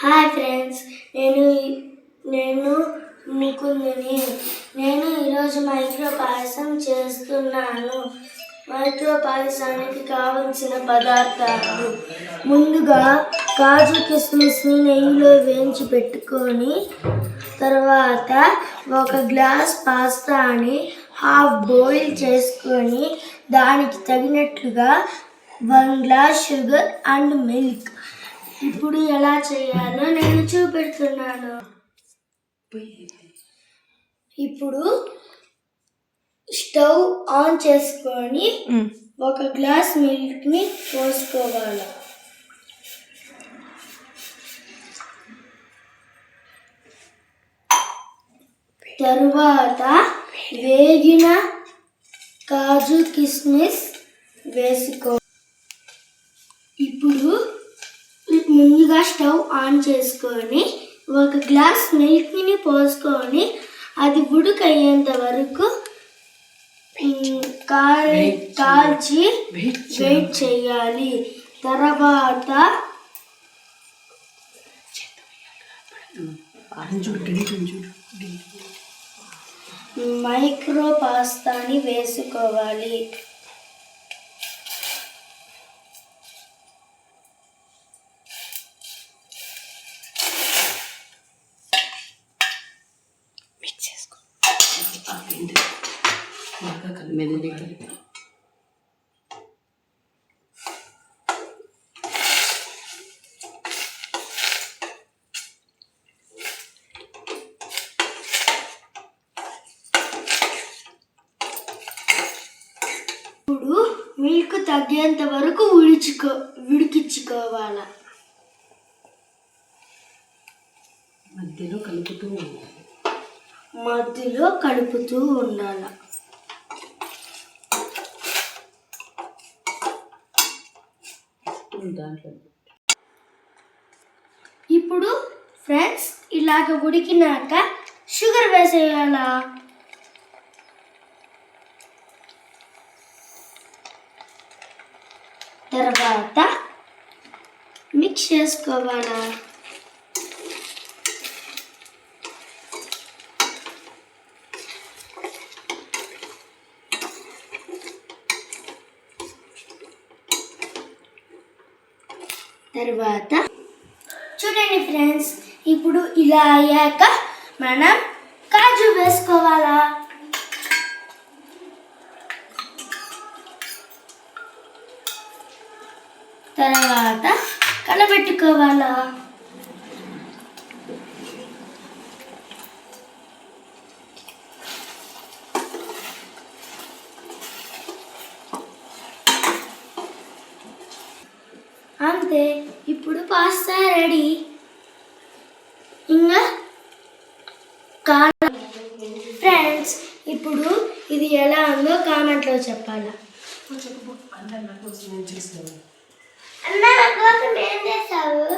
Hi friends, నేను ముకుందుని. నేను ఈరోజు మైక్రో పాయసం చేస్తున్నాను. మైక్రో పాయసానికి కావలసిన పదార్థాలు: ముందుగా కాజు కిస్మిస్ని నెయ్యిలో వేయించి పెట్టుకొని, తర్వాత ఒక గ్లాస్ పాస్తాని హాఫ్ బాయిల్ చేసుకొని దానికి తగినట్లుగా 1 గ్లాస్ షుగర్ అండ్ మిల్క్. ఇప్పుడు ఎలా చేయాలో నేను చూపెడుతున్నాను. ఇప్పుడు స్టవ్ ఆన్ చేసుకొని 1 గ్లాస్ మిల్క్ని పోసుకోవాలి. తరువాత వేగిన కాజు కిస్మిస్ వేసుకో. ఇప్పుడు ముందుగా స్టవ్ ఆన్ చేసుకొని 1 గ్లాస్ మిల్క్ని పోసుకొని అది ఉడికయ్యేంత వరకు కాల్చి వెయిట్ చేయాలి. తర్వాత మైక్రో పాస్తాని వేసుకోవాలి. ఇప్పుడు మిల్క్ తగ్గేంత వరకు ఉడికించుకోవాలి. మధ్యలో కలుపుతూ ఉండాలి. ఇప్పుడు ఫ్రెండ్స్, ఇలాగ ఉడికినాక షుగర్ వేసేయాల. తర్వాత మిక్స్ చేసుకోవాలా. తర్వాత చూడండి ఫ్రెండ్స్, ఇప్పుడు ఇలా అయ్యాక మనం కాజు వేసుకోవాలా. తర్వాత కలబెట్టుకోవాలా. అంతే, ఇప్పుడు పాస్తా రెడీ. ఇంకా ఫ్రెండ్స్, ఇప్పుడు ఇది ఎలా ఉందో కామెంట్లో చెప్పాలా. అన్న, నా కోసం ఏం చేస్తావు?